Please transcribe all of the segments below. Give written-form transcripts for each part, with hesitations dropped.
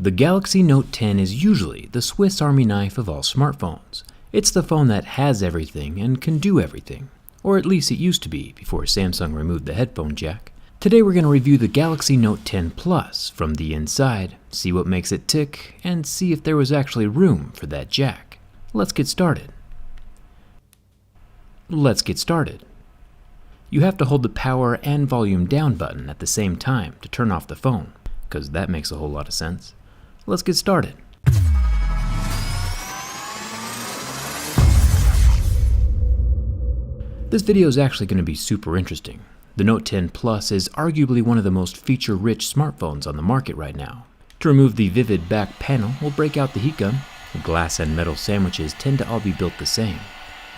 The Galaxy Note 10 is usually the Swiss Army knife of all smartphones. It's the phone that has everything and can do everything. Or at least it used to be before Samsung removed the headphone jack. Today we're going to review the Galaxy Note 10 Plus from the inside, see what makes it tick, and see if there was actually room for that jack. Let's get started. You have to hold the power and volume down button at the same time to turn off the phone, because that makes a whole lot of sense. Let's get started. This video is actually going to be super interesting. The Note 10 Plus is arguably one of the most feature-rich smartphones on the market right now. To remove the vivid back panel, we'll break out the heat gun. Glass and metal sandwiches tend to all be built the same.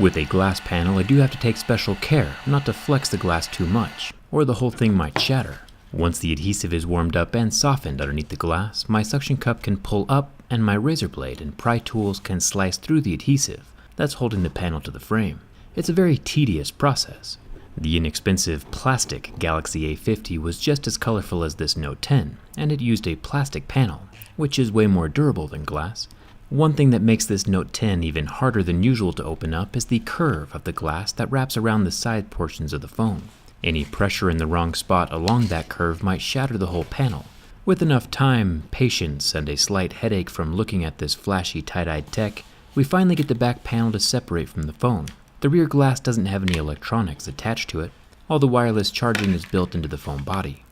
With a glass panel, I do have to take special care not to flex the glass too much, or the whole thing might shatter. Once the adhesive is warmed up and softened underneath the glass, my suction cup can pull up and my razor blade and pry tools can slice through the adhesive that's holding the panel to the frame. It's a very tedious process. The inexpensive plastic Galaxy A50 was just as colorful as this Note 10, and it used a plastic panel, which is way more durable than glass. One thing that makes this Note 10 even harder than usual to open up is the curve of the glass that wraps around the side portions of the phone. Any pressure in the wrong spot along that curve might shatter the whole panel. With enough time, patience, and a slight headache from looking at this flashy tie-dyed tech, we finally get the back panel to separate from the phone. The rear glass doesn't have any electronics attached to it. All the wireless charging is built into the phone body.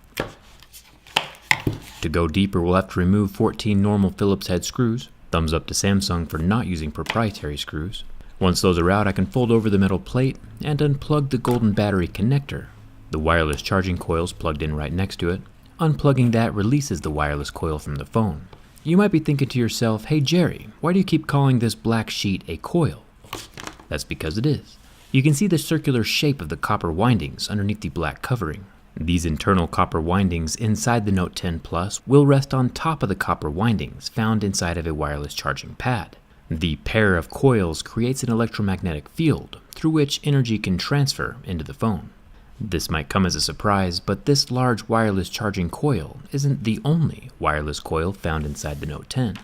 To go deeper, we'll have to remove 14 normal Phillips head screws. Thumbs up to Samsung for not using proprietary screws. Once those are out, I can fold over the metal plate and unplug the golden battery connector. The wireless charging coil is plugged in right next to it. Unplugging that releases the wireless coil from the phone. You might be thinking to yourself, hey Jerry, why do you keep calling this black sheet a coil? That's because it is. You can see the circular shape of the copper windings underneath the black covering. These internal copper windings inside the Note 10 Plus will rest on top of the copper windings found inside of a wireless charging pad. The pair of coils creates an electromagnetic field through which energy can transfer into the phone. This might come as a surprise, but this large wireless charging coil isn't the only wireless coil found inside the Note 10.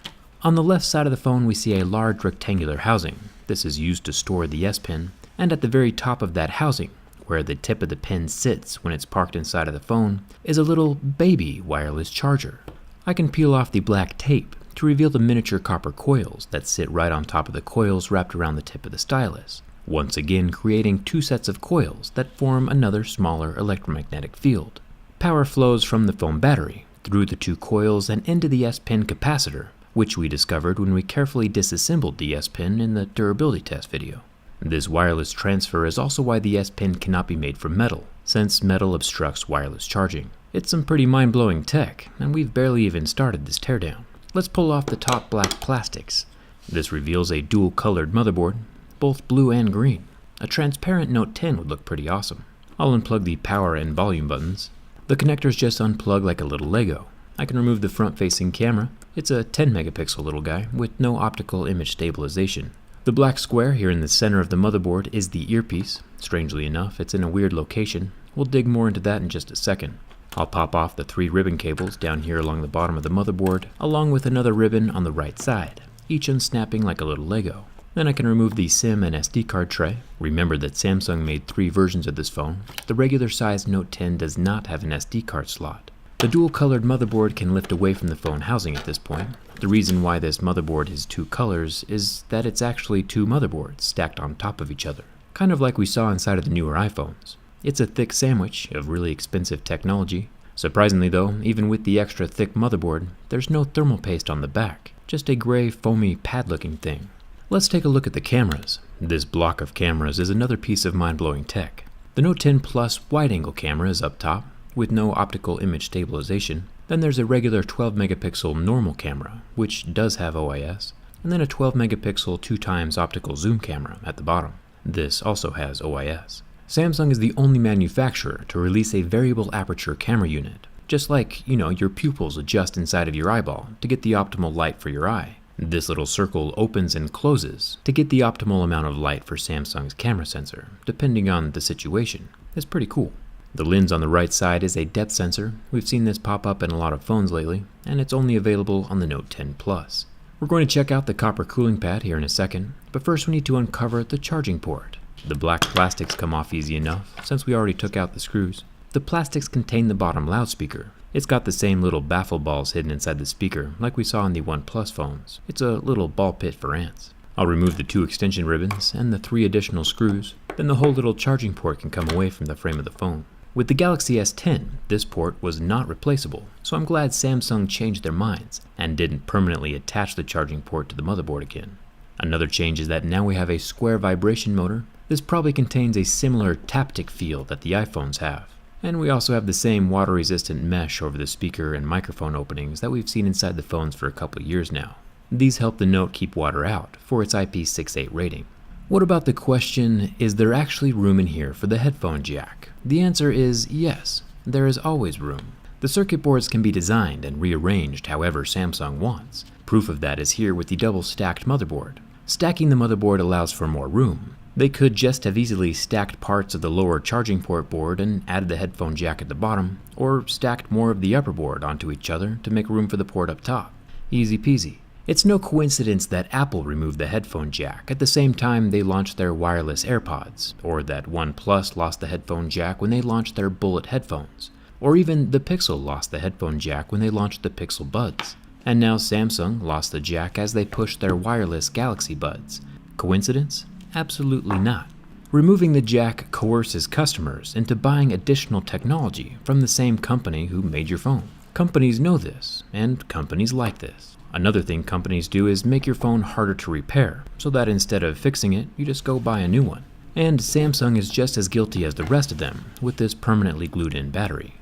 On the left side of the phone we see a large rectangular housing. This is used to store the S Pen, and at the very top of that housing, where the tip of the pen sits when it's parked inside of the phone, is a little baby wireless charger. I can peel off the black tape to reveal the miniature copper coils that sit right on top of the coils wrapped around the tip of the stylus, once again creating two sets of coils that form another smaller electromagnetic field. Power flows from the phone battery through the two coils and into the S Pen capacitor, which we discovered when we carefully disassembled the S Pen in the durability test video. This wireless transfer is also why the S Pen cannot be made from metal, since metal obstructs wireless charging. It's some pretty mind-blowing tech, and we've barely even started this teardown. Let's pull off the top black plastics. This reveals a dual-colored motherboard, both blue and green. A transparent Note 10 would look pretty awesome. I'll unplug the power and volume buttons. The connectors just unplug like a little Lego. I can remove the front-facing camera. It's a 10 megapixel little guy with no optical image stabilization. The black square here in the center of the motherboard is the earpiece. Strangely enough, it's in a weird location. We'll dig more into that in just a second. I'll pop off the 3 ribbon cables down here along the bottom of the motherboard, along with another ribbon on the right side, each unsnapping like a little Lego. Then I can remove the SIM and SD card tray. Remember that Samsung made 3 versions of this phone. The regular size Note 10 does not have an SD card slot. The dual-colored motherboard can lift away from the phone housing at this point. The reason why this motherboard has 2 colors is that it's actually 2 motherboards stacked on top of each other, kind of like we saw inside of the newer iPhones. It's a thick sandwich of really expensive technology. Surprisingly though, even with the extra thick motherboard, there's no thermal paste on the back, just a gray foamy pad-looking thing. Let's take a look at the cameras. This block of cameras is another piece of mind-blowing tech. The Note 10 Plus wide-angle camera is up top, with no optical image stabilization. Then there's a regular 12 megapixel normal camera, which does have OIS, and then a 12 megapixel 2x optical zoom camera at the bottom. This also has OIS. Samsung is the only manufacturer to release a variable aperture camera unit, just like, your pupils adjust inside of your eyeball to get the optimal light for your eye. This little circle opens and closes to get the optimal amount of light for Samsung's camera sensor, depending on the situation. It's pretty cool. The lens on the right side is a depth sensor. We've seen this pop up in a lot of phones lately, and it's only available on the Note 10 Plus. We're going to check out the copper cooling pad here in a second, but first we need to uncover the charging port. The black plastics come off easy enough, since we already took out the screws. The plastics contain the bottom loudspeaker. It's got the same little baffle balls hidden inside the speaker, like we saw in the OnePlus phones. It's a little ball pit for ants. I'll remove the 2 extension ribbons and the 3 additional screws, then the whole little charging port can come away from the frame of the phone. With the Galaxy S10, this port was not replaceable, so I'm glad Samsung changed their minds and didn't permanently attach the charging port to the motherboard again. Another change is that now we have a square vibration motor. This probably contains a similar taptic feel that the iPhones have. And we also have the same water-resistant mesh over the speaker and microphone openings that we've seen inside the phones for a couple of years now. These help the Note keep water out for its IP68 rating. What about the question, is there actually room in here for the headphone jack? The answer is yes, there is always room. The circuit boards can be designed and rearranged however Samsung wants. Proof of that is here with the double-stacked motherboard. Stacking the motherboard allows for more room. They could just have easily stacked parts of the lower charging port board and added the headphone jack at the bottom, or stacked more of the upper board onto each other to make room for the port up top. Easy peasy. It's no coincidence that Apple removed the headphone jack at the same time they launched their wireless AirPods, or that OnePlus lost the headphone jack when they launched their Bullet headphones, or even the Pixel lost the headphone jack when they launched the Pixel Buds. And now Samsung lost the jack as they pushed their wireless Galaxy Buds. Coincidence? Absolutely not. Removing the jack coerces customers into buying additional technology from the same company who made your phone. Companies know this, and companies like this. Another thing companies do is make your phone harder to repair, so that instead of fixing it, you just go buy a new one. And Samsung is just as guilty as the rest of them with this permanently glued-in battery.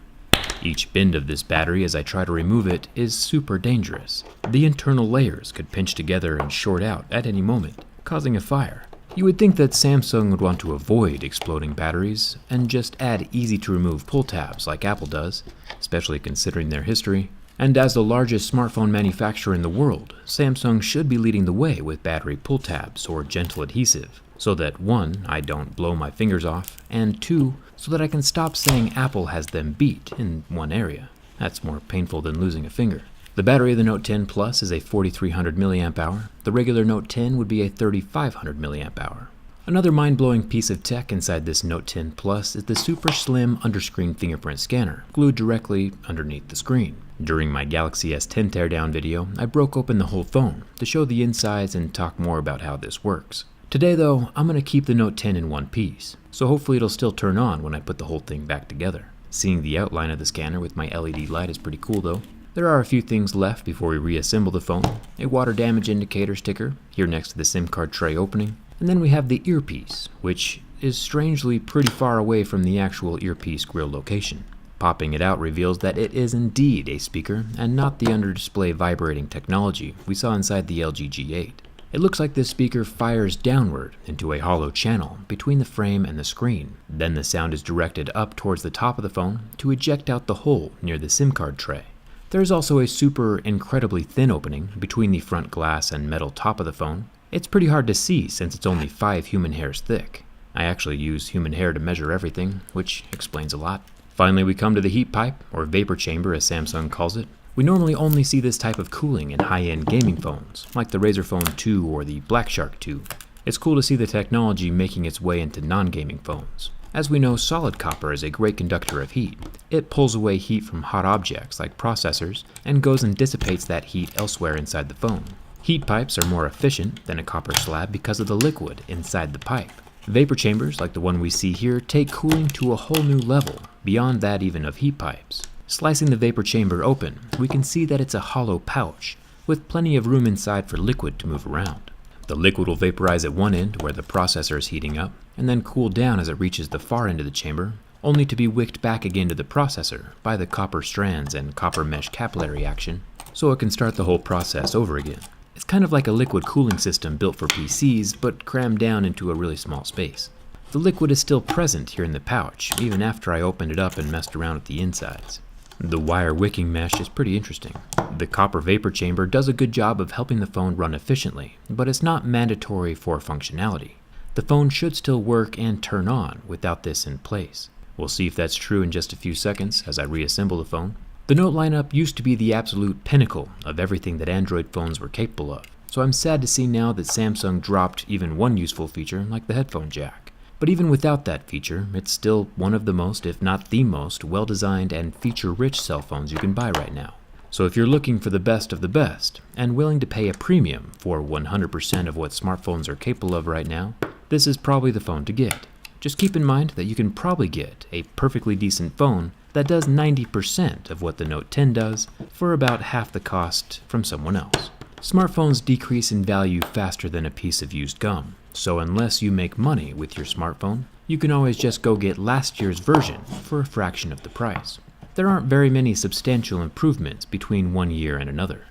Each bend of this battery as I try to remove it is super dangerous. The internal layers could pinch together and short out at any moment, causing a fire. You would think that Samsung would want to avoid exploding batteries and just add easy-to-remove pull tabs like Apple does, especially considering their history. And as the largest smartphone manufacturer in the world, Samsung should be leading the way with battery pull tabs or gentle adhesive, so that 1, I don't blow my fingers off, and 2, so that I can stop saying Apple has them beat in one area. That's more painful than losing a finger. The battery of the Note 10 Plus is a 4300 mAh. The regular Note 10 would be a 3500 mAh. Another mind-blowing piece of tech inside this Note 10 Plus is the super slim underscreen fingerprint scanner, glued directly underneath the screen. During my Galaxy S10 teardown video, I broke open the whole phone to show the insides and talk more about how this works. Today though, I'm going to keep the Note 10 in one piece, so hopefully it'll still turn on when I put the whole thing back together. Seeing the outline of the scanner with my LED light is pretty cool though. There are a few things left before we reassemble the phone. A water damage indicator sticker here next to the SIM card tray opening. And then we have the earpiece, which is strangely pretty far away from the actual earpiece grill location. Popping it out reveals that it is indeed a speaker and not the under-display vibrating technology we saw inside the LG G8. It looks like this speaker fires downward into a hollow channel between the frame and the screen. Then the sound is directed up towards the top of the phone to eject out the hole near the SIM card tray. There's also a super incredibly thin opening between the front glass and metal top of the phone. It's pretty hard to see since it's only 5 human hairs thick. I actually use human hair to measure everything, which explains a lot. Finally, we come to the heat pipe, or vapor chamber as Samsung calls it. We normally only see this type of cooling in high-end gaming phones, like the Razer Phone 2 or the Black Shark 2. It's cool to see the technology making its way into non-gaming phones. As we know, solid copper is a great conductor of heat. It pulls away heat from hot objects like processors and goes and dissipates that heat elsewhere inside the phone. Heat pipes are more efficient than a copper slab because of the liquid inside the pipe. Vapor chambers, like the one we see here, take cooling to a whole new level, beyond that even of heat pipes. Slicing the vapor chamber open, we can see that it's a hollow pouch, with plenty of room inside for liquid to move around. The liquid will vaporize at one end where the processor is heating up, and then cool down as it reaches the far end of the chamber, only to be wicked back again to the processor by the copper strands and copper mesh capillary action, so it can start the whole process over again. It's kind of like a liquid cooling system built for PCs, but crammed down into a really small space. The liquid is still present here in the pouch, even after I opened it up and messed around with the insides. The wire wicking mesh is pretty interesting. The copper vapor chamber does a good job of helping the phone run efficiently, but it's not mandatory for functionality. The phone should still work and turn on without this in place. We'll see if that's true in just a few seconds as I reassemble the phone. The Note lineup used to be the absolute pinnacle of everything that Android phones were capable of, so I'm sad to see now that Samsung dropped even one useful feature like the headphone jack. But even without that feature, it's still one of the most, if not the most, well-designed and feature-rich cell phones you can buy right now. So if you're looking for the best of the best, and willing to pay a premium for 100% of what smartphones are capable of right now, this is probably the phone to get. Just keep in mind that you can probably get a perfectly decent phone that does 90% of what the Note 10 does for about half the cost from someone else. Smartphones decrease in value faster than a piece of used gum, so unless you make money with your smartphone, you can always just go get last year's version for a fraction of the price. There aren't very many substantial improvements between one year and another.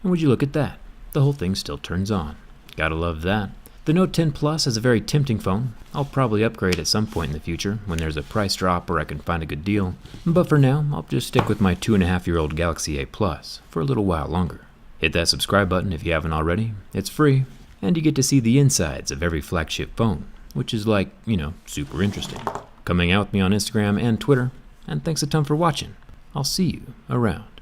And would you look at that? The whole thing still turns on. Gotta love that. The Note 10 Plus is a very tempting phone. I'll probably upgrade at some point in the future when there's a price drop or I can find a good deal. But for now, I'll just stick with my 2.5-year-old Galaxy A Plus for a little while longer. Hit that subscribe button if you haven't already. It's free, and you get to see the insides of every flagship phone, which is like, super interesting. Come hang out with me on Instagram and Twitter, and thanks a ton for watching. I'll see you around.